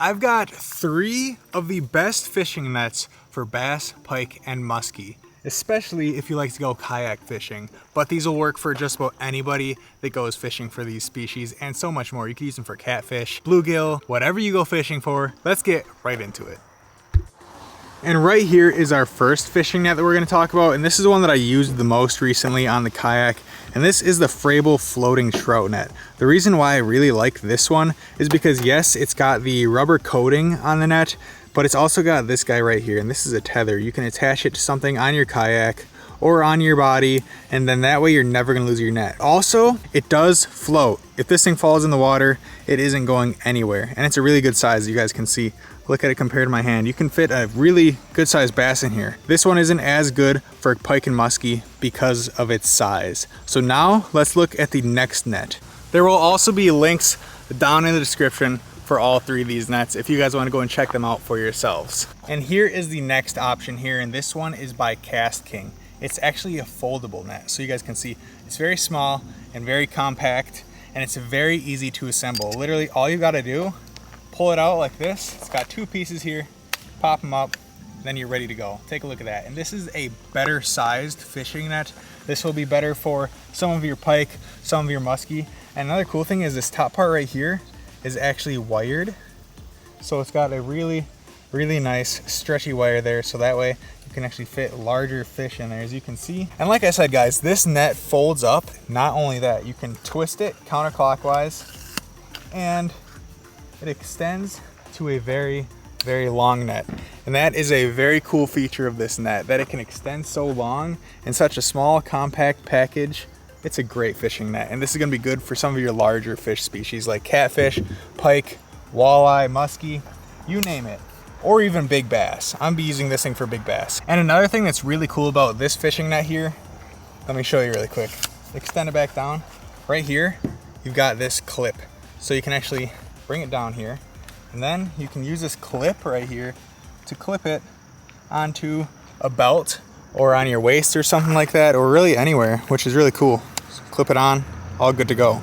I've got 3 of the best fishing nets for bass, pike, and muskie, especially if you like to go kayak fishing. But these will work for just about anybody that goes fishing for these species and so much more. You can use them for catfish, bluegill, whatever you go fishing for. Let's get right into it. And right here is our first fishing net that we're going to talk about, and this is the one that I used the most recently on the kayak, and this is the Frabill Floating Net. The reason why I really like this one is because yes, it's got the rubber coating on the net, but it's also got this guy right here, and this is a tether. You can attach it to something on your kayak or on your body, and then that way you're never gonna lose your net. Also, it does float. If this thing falls in the water, it isn't going anywhere, and it's a really good size, you guys can see. Look at it compared to my hand. You can fit a really good sized bass in here. This one isn't as good for pike and muskie because of its size. So now let's look at the next net. There will also be links down in the description for all 3 of these nets if you guys want to go and check them out for yourselves. And here is the next option here, and this one is by KastKing. It's actually a foldable net, so you guys can see it's very small and very compact, and it's very easy to assemble. Literally all you got to do, pull it out like this. It's got 2 pieces here, pop them up, then you're ready to go. Take a look at that. And this is a better sized fishing net. This will be better for some of your pike, some of your muskie. And another cool thing is this top part right here is actually wired. So it's got a really nice stretchy wire there, so that way you can actually fit larger fish in there, as you can see. And like I said, guys, this net folds up. Not only that, you can twist it counterclockwise and it extends to a very long net. And that is a very cool feature of this net, that it can extend so long in such a small compact package. It's a great fishing net, and this is going to be good for some of your larger fish species like catfish, pike, walleye, muskie, you name it, or even big bass. I'm be using this thing for big bass. And another thing that's really cool about this fishing net here, let me show you really quick. Extend it back down. Right here, you've got this clip, so you can actually bring it down here, and then you can use this clip right here to clip it onto a belt or on your waist or something like that, or really anywhere, which is really cool. So clip it on, all good to go.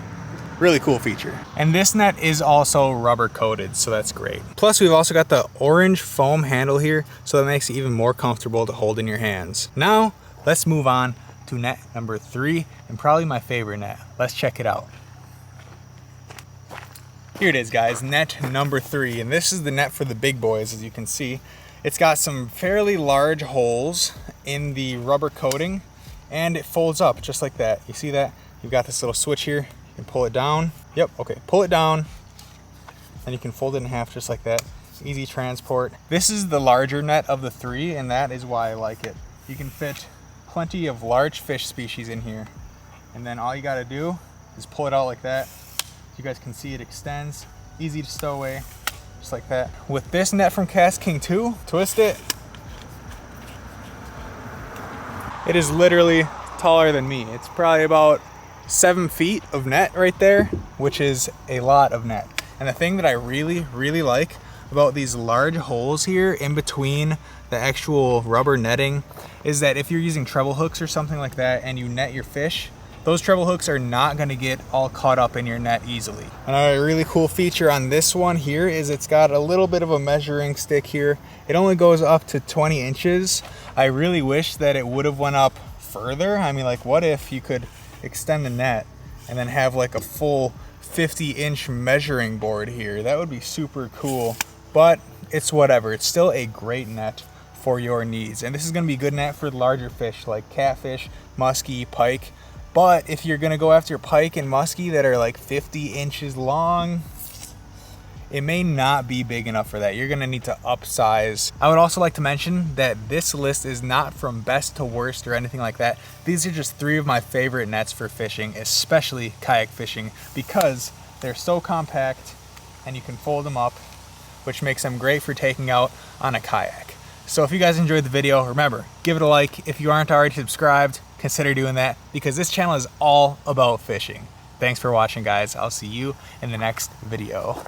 Really cool feature. And this net is also rubber coated, so that's great. Plus we've also got the orange foam handle here, so that makes it even more comfortable to hold in your hands. Now let's move on to net number 3, and probably my favorite net. Let's check it out. Here it is, guys, net number 3, and this is the net for the big boys. As you can see, it's got some fairly large holes in the rubber coating, and it folds up just like that. You see that? You've got this little switch here. You can pull it down. Yep, okay, pull it down, and you can fold it in half just like that. Easy transport. This is the larger net of the 3, and that is why I like it. You can fit plenty of large fish species in here, and then all you gotta do is pull it out like that. You guys can see it extends, easy to stow away, just like that. With this net from KastKing too, twist it. It is literally taller than me. It's probably about 7 feet of net right there, which is a lot of net. And the thing that I really like about these large holes here in between the actual rubber netting is that if you're using treble hooks or something like that and you net your fish, those treble hooks are not going to get all caught up in your net easily. Another really cool feature on this one here is it's got a little bit of a measuring stick here. It only goes up to 20 inches. I really wish that it would have went up further. I mean, like, what if you could extend the net and then have like a full 50-inch measuring board here? That would be super cool, but it's whatever. It's still a great net for your needs. And this is going to be a good net for larger fish like catfish, muskie, pike. But if you're gonna go after your pike and muskie that are like 50 inches long, it may not be big enough for that. You're gonna need to upsize. I would also like to mention that this list is not from best to worst or anything like that. These are just 3 of my favorite nets for fishing, especially kayak fishing, because they're so compact and you can fold them up, which makes them great for taking out on a kayak. So if you guys enjoyed the video, remember, give it a like. If you aren't already subscribed, consider doing that, because this channel is all about fishing. Thanks for watching, guys. I'll see you in the next video.